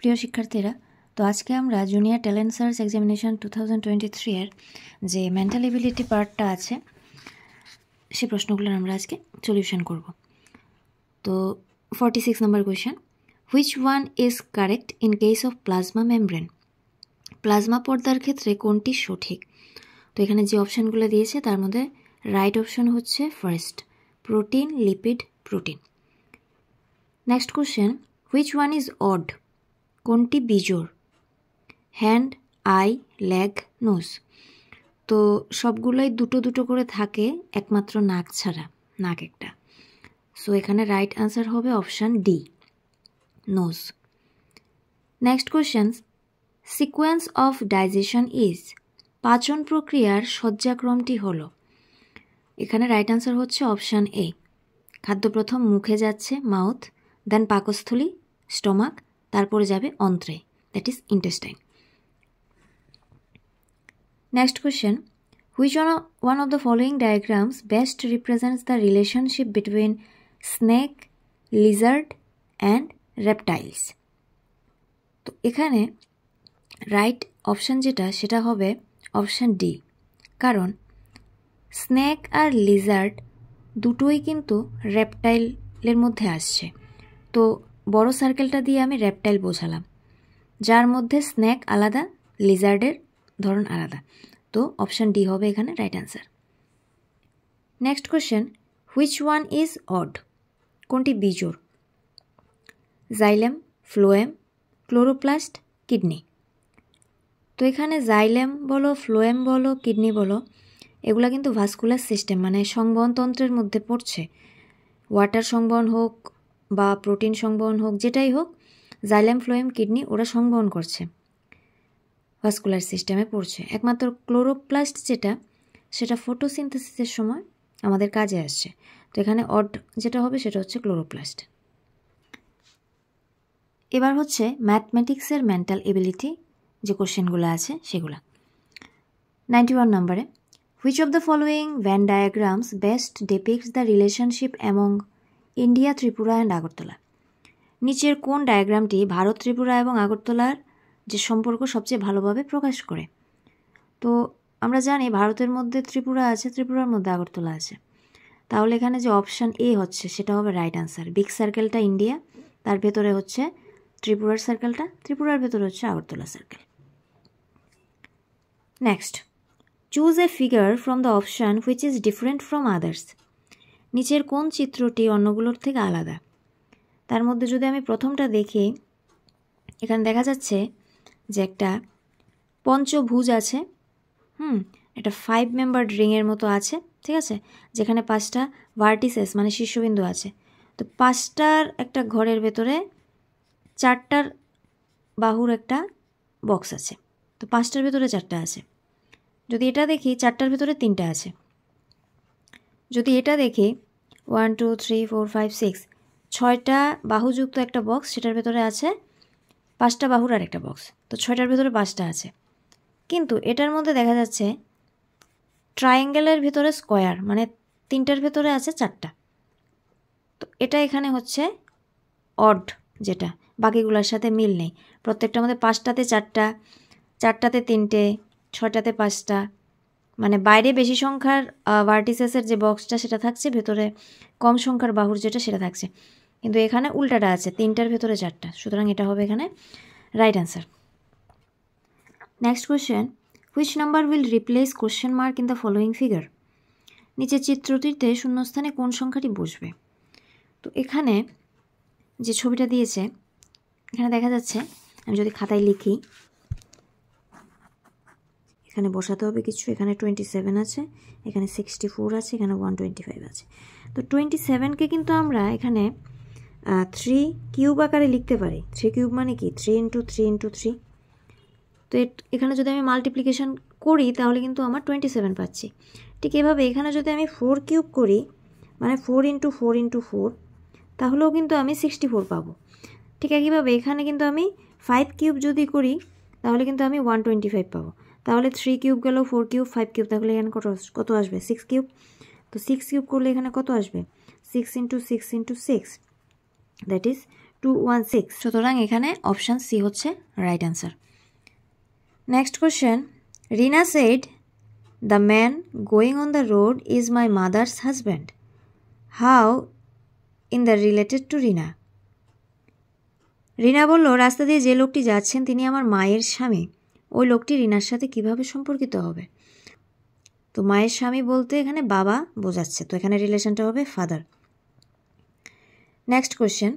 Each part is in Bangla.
প্রিয় শিক্ষার্থীরা, তো আজকে আমরা জুনিয়র ট্যালেন্ট সার্চ এক্সামিনেশন 2023 এর যে মেন্টাল এবিলিটি পার্টটা আছে সেই প্রশ্নগুলোর আমরা আজকে সলিউশন করব। তো 46 নম্বর question, which one is correct in case of plasma membrane? Plasma পর্দার ক্ষেত্রে কোনটি সঠিক? তো এখানে যে অপশানগুলো দিয়েছে তার মধ্যে রাইট অপশন হচ্ছে first, protein, lipid, protein. Next question, which one is odd? কোনটি বিজোড়? Hand, eye, leg, nose. তো সবগুলোই দুটো দুটো করে থাকে, একমাত্র নাক ছাড়া, নাক একটা। সো এখানে রাইট আনসার হবে option D, nose. Next question, sequence of digestion is? পাচন প্রক্রিয়ার সজ্জাক্রমটি হলো। এখানে রাইট আনসার হচ্ছে অপশান এ, খাদ্য প্রথম মুখে যাচ্ছে, মাউথ, দেন পাকস্থলী, স্টমাক, তারপরে যাবে অন্ত্রে, that is intestine. Next question, which one of the following diagrams best represents the relationship between snake, lizard and reptiles? তো এখানে রাইট অপশান যেটা সেটা হবে অপশান ডি, কারণ স্নেক আর লিজার্ড দুটোই কিন্তু রেপটাইলের মধ্যে আসছে। তো বড় সার্কেলটা দিয়ে আমি রেপটাইল বোঝালাম, যার মধ্যে স্নেক আলাদা, লিজার্ডের ধরন আলাদা। তো অপশান ডি হবে এখানে right answer. Next question, which one is odd? কোনটি বিজোড়? Xylem, phloem, chloroplast, kidney. তো এখানে জাইলেম বলো, ফ্লোয়েম বলো, কিডনি বলো, এগুলা কিন্তু ভাস্কুলার সিস্টেম মানে সংবহনতন্ত্রের মধ্যে পড়ছে। ওয়াটার সংবহন হোক বা প্রোটিন সংবহন হোক, যেটাই হোক, জাইলেম, ফ্লোয়েম, কিডনি ওরা সংবহন করছে, ভাস্কুলার সিস্টেমে পড়ছে। একমাত্র ক্লোরোপ্লাস্ট যেটা, সেটা ফটোসিনথেসিসের সময় আমাদের কাজে আসছে। তো এখানে অড যেটা হবে সেটা হচ্ছে ক্লোরোপ্লাস্ট। এবার হচ্ছে ম্যাথমেটিক্সের মেন্টাল এবিলিটি যে কোশ্চেনগুলো আছে সেগুলো। 91 নম্বরে, which of the following van diagrams best ডিপিক্টস the relationship among India, Tripura and Agartala? নিচের কোন ডায়াগ্রামটি ভারত, ত্রিপুরা এবং আগরতলার যে সম্পর্ক সবচেয়ে ভালোভাবে প্রকাশ করে? তো আমরা জানি ভারতের মধ্যে ত্রিপুরা আছে, ত্রিপুরার মধ্যে আগরতলা আছে। তাহলে এখানে যে অপশান এ হচ্ছে সেটা হবে রাইট আনসার। বিগ সার্কেলটা ইন্ডিয়া, তার ভেতরে হচ্ছে ত্রিপুরার সার্কেলটা, ত্রিপুরার ভেতরে হচ্ছে Agartala circle. Next, choose a figure from the option which is different from others. নিচের কোন চিত্রটি অন্যগুলোর থেকে আলাদা? তার মধ্যে যদি আমি প্রথমটা দেখি, এখানে দেখা যাচ্ছে যে একটা পঞ্চভুজ আছে, এটা 5 মেম্বার রিংয়ের মতো আছে, ঠিক আছে, যেখানে 5টা ভার্টিসেস মানে শীর্ষবিন্দু আছে। তো 5টার একটা ঘরের ভেতরে 4টার বাহুর একটা বক্স আছে। তো 5টার ভেতরে 4টা আছে। যদি এটা দেখি 4টার ভেতরে 3টা আছে। যদি এটা দেখি 1 2 3 4 5 6, 6টা বাহুযুক্ত একটা বক্স, সেটার ভেতরে আছে 5টা বাহুর আর একটা বক্স। তো 6টার ভেতরে 5টা আছে। কিন্তু এটার মধ্যে দেখা যাচ্ছে ট্রায়াঙ্গেলের ভেতরে স্কোয়ার, মানে 3টার ভেতরে আছে 4টা। তো এটা এখানে হচ্ছে অড, যেটা বাকিগুলোর সাথে মিল নেই। প্রত্যেকটার মধ্যে 5টাতে 4টা, 4টাতে 3টে, 6টাতে 5টা, মানে বাইরে বেশি সংখ্যার ভার্টিসেসের যে বক্সটা সেটা থাকছে, ভেতরে কম সংখ্যার বাহুর যেটা সেটা থাকছে। কিন্তু এখানে উল্টাটা আছে, 3টার ভেতরে 4টা। সুতরাং এটা হবে এখানে right answer. Next question, which number will replace question mark in the following figure? নিচের চিত্রটিতে শূন্যস্থানে কোন সংখ্যাটি বসবে? তো এখানে যে ছবিটা দিয়েছে, এখানে দেখা যাচ্ছে, আমি যদি খাতায় লিখি, এখানে বসাতে হবে কিছু। এখানে 27 আছে, এখানে 64 আছে, এখানে 125 আছে। তো 27কে কিন্তু আমরা এখানে 3 কিউব আকারে লিখতে পারি। 3 কিউব মানে কি 3 × 3 × 3। তো এখানে যদি আমি মাল্টিপ্লিকেশন করি তাহলে কিন্তু আমার 27 পাচ্ছি। ঠিক এভাবে এখানে যদি আমি 4 কিউব করি, মানে 4 × 4 × 4, তাহলেও কিন্তু আমি 64 পাবো। ঠিক একইভাবে এখানে কিন্তু আমি 5 কিউব যদি করি তাহলে কিন্তু আমি 125 পাবো। তাহলে 3 কিউব গেল, 4 কিউব, 5 কিউব, তাহলে এখানে কত আসবে? 6 কিউব। তো 6 কিউব করলে এখানে কত আসবে? 6 × 6 × 6, দ্যাট ইজ 216, সুতরাং এখানে অপশান সি হচ্ছে right answer. Next question, Rina said the man going on the road is my mother's husband, how in the related to Rina. Rina বলল রাস্তা দিয়ে যে লোকটি যাচ্ছেন তিনি আমার মায়ের স্বামী, ওই লোকটি রিনার সাথে কিভাবে সম্পর্কিত হবে? তো মায়ের স্বামী বলতে এখানে বাবা বোঝাচ্ছে, তো এখানে রিলেশনটা হবে father. Next question,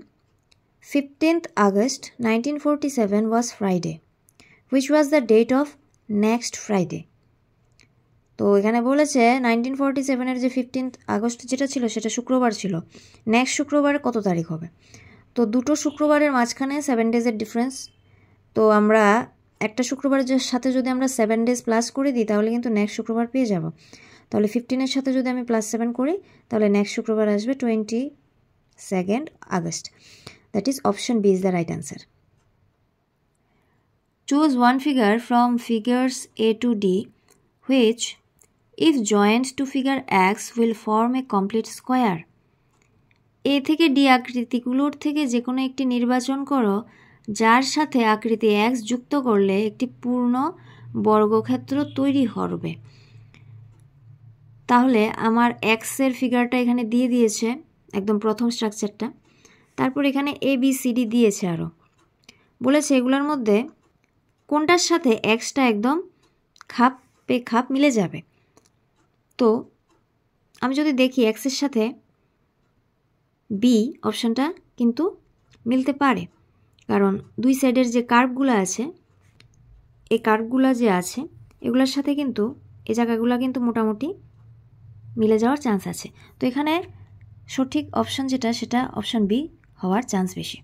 15th August 1947 was Friday. Which was the date of next Friday? তো এখানে বলেছে 1947 যে 15th আগস্ট যেটা ছিল সেটা শুক্রবার ছিল, নেক্সট শুক্রবার কত তারিখ হবে? তো দুটো শুক্রবারের মাঝখানে 7 ডেজের ডিফারেন্স, তো আমরা একটা শুক্রবারের সাথে যদি আমরা 7 ডেজ প্লাস করে দিই তাহলে কিন্তু নেক্সট শুক্রবার পেয়ে যাব। তাহলে 15-এর সাথে যদি আমি +7 করি তাহলে নেক্সট শুক্রবার আসবে 22nd August. That is option B is the right answer. Choose one figure from figures A to D which, if joined to figure X, will form a complete square. A থেকে D আকৃতিগুলোর থেকে যে কোনো একটি নির্বাচন করো যার সাথে আকৃতি X যুক্ত করলে একটি পূর্ণ বর্গক্ষেত্র তৈরি হবে। তাহলে আমার X এর ফিগারটা এখানে দিয়ে দিয়েছে, একদম প্রথম স্ট্রাকচারটা। তারপর এখানে ABCD দিয়েছে, আরও বলেছে এগুলোর মধ্যে কোনটার সাথে Xটা একদম খাপ পে খাপ মিলে যাবে। তো আমি যদি দেখি X এর সাথে B অপশানটা কিন্তু মিলতে পারে, কারণ দুই সাইডের যে কার্ভগুলো আছে, এই কার্ভগুলো যে আছে এগুলোর সাথে কিন্তু এই জায়গাগুলো কিন্তু মোটামুটি মিলে যাওয়ার চান্স আছে। তো এখানে সঠিক অপশান যেটা সেটা অপশান বি হওয়ার চান্স বেশি,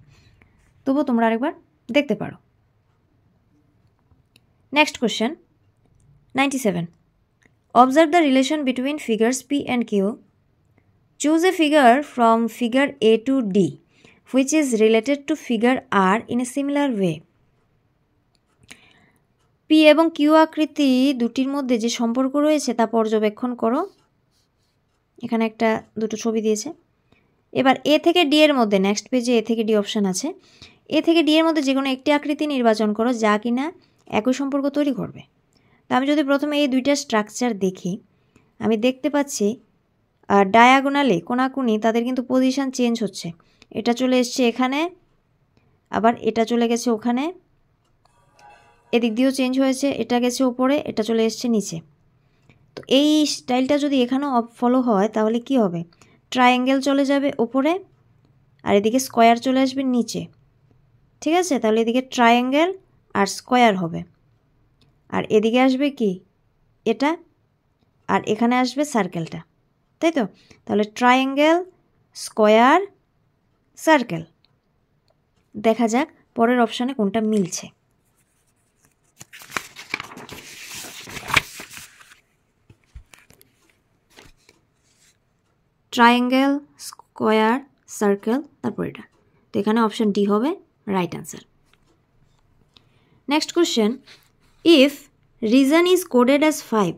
তবুও তোমরা আরেকবার দেখতে পারো। Next question 97, observe the relation between figures P and Q. Choose a figure from figure A to D which is related to figure R in a similar way. P এবং Q আকৃতি দুটির মধ্যে যে সম্পর্ক রয়েছে তা পর্যবেক্ষণ করো। এখানে দুটো ছবি দিয়েছে। এবার A থেকে D এর মধ্যে, নেক্সট পেজে A থেকে D অপশান আছে, A থেকে D এর মধ্যে যে কোনো একটি আকৃতি নির্বাচন করো যা কিনা একই সম্পর্ক তৈরি করবে। তা আমি যদি প্রথমে এই দুইটা স্ট্রাকচার দেখি, আমি দেখতে পাচ্ছি ডায়াগোনালি কোনাকুনি তাদের কিন্তু পজিশান চেঞ্জ হচ্ছে। এটা চলে এসছে এখানে, আবার এটা চলে গেছে ওখানে, এদিক দিয়েও চেঞ্জ হয়েছে, এটা গেছে ওপরে, এটা চলে এসছে নিচে। তো এই স্টাইলটা যদি এখানেও ফলো হয় তাহলে কি হবে? ট্রায়াঙ্গেল চলে যাবে ওপরে আর এদিকে স্কোয়ার চলে আসবে নিচে, ঠিক আছে? তাহলে এদিকে ট্রায়াঙ্গেল আর স্কোয়ার হবে, আর এদিকে আসবে কি এটা, আর এখানে আসবে সার্কেলটা, তাই তো? তাহলে ট্রায়াঙ্গেল, স্কোয়ার, সার্কেল। দেখা যাক পরের অপশানে কোনটা মিলছে। ট্রায়াঙ্গেল, স্কোয়ার, সার্কেল, তারপর এটা, তো এখানে অপশান ডি হবে right answer. Next question, if reason is coded as 5,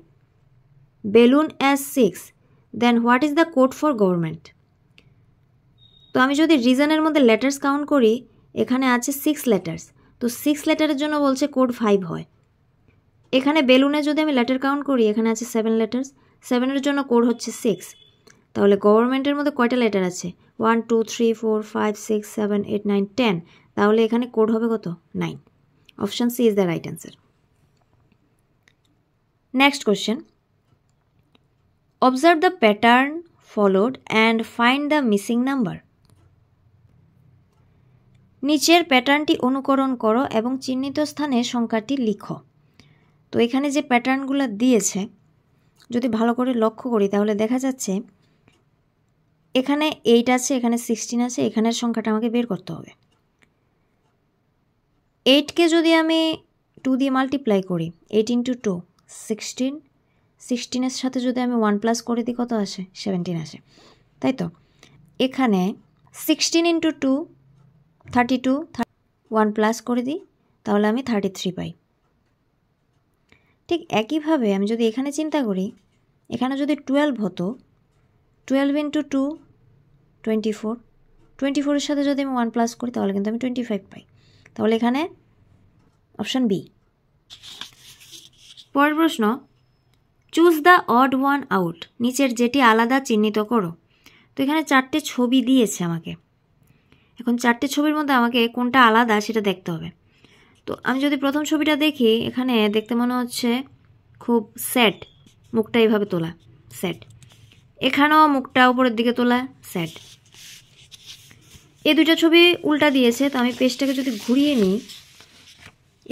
balloon as 6, then what is the code for government? তো আমি যদি রিজনের মধ্যে লেটার্স কাউন্ট করি, এখানে আছে 6 লেটার্স, তো 6 লেটারের জন্য বলছে কোড 5 হয়। এখানে বেলুনে যদি আমি লেটার কাউন্ট করি, এখানে আছে 7 লেটার্স, 7-এর জন্য কোড হচ্ছে 6। তাহলে গভর্নমেন্টের মধ্যে কয়টা লেটার আছে? 1 2 3 4 5 6 7 8 9 10, তাহলে এখানে কোড হবে কত? 9। Option C is the right answer. Next question, observe the pattern followed and find the missing number. নিচের প্যাটার্নটি অনুকরণ করো এবং চিহ্নিত স্থানে সংখ্যাটি লিখো। তো এখানে যে প্যাটার্নগুলো দিয়েছে যদি ভালো করে লক্ষ্য করি তাহলে দেখা যাচ্ছে এখানে 8 আছে, এখানে 16 আছে, এখানের সংখ্যাটা আমাকে বের করতে হবে। 8কে যদি আমি 2 দিয়ে মাল্টিপ্লাই করি, 8 × 2 16, 16-এর সাথে যদি আমি 1 প্লাস করে দিই কত আসে? 17 আসে, তাই তো? এখানে 16 × 2 32, 1 প্লাস করে দিই তাহলে আমি 33 পাই। ঠিক একইভাবে আমি যদি এখানে চিন্তা করি, এখানে যদি 12 হতো, 12 × 2 24, 24 সাথে যদি আমি 1 প্লাস করি তাহলে কিন্তু আমি 25 পাই। তাহলে এখানে অপশান বি। পরের প্রশ্ন, choose the odd one out, নিচের যেটি আলাদা চিহ্নিত করো। তো এখানে 4টে ছবি দিয়েছে আমাকে, এখন 4টে ছবির মধ্যে আমাকে কোনটা আলাদা সেটা দেখতে হবে। তো আমি যদি প্রথম ছবিটা দেখি, এখানে দেখতে মনে হচ্ছে খুব স্যাড, মুখটা এইভাবে তোলা, স্যাড। এখানেও মুখটা উপরের দিকে তোলা, স্যাড। এই দুইটা ছবি উল্টা দিয়েছে, তো আমি পেজটাকে যদি ঘুরিয়ে নিই,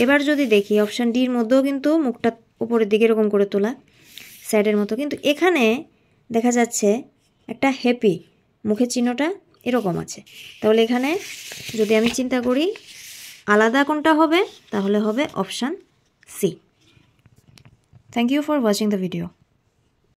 এবার যদি দেখি অপশান ডির মধ্যেও কিন্তু মুখটা উপরের দিকে এরকম করে তোলা, স্যাডের মতো, কিন্তু এখানে দেখা যাচ্ছে একটা হ্যাপি, মুখের চিহ্নটা এরকম আছে। তাহলে এখানে যদি আমি চিন্তা করি আলাদা কোনটা হবে, তাহলে হবে option C. Thank you for watching the video.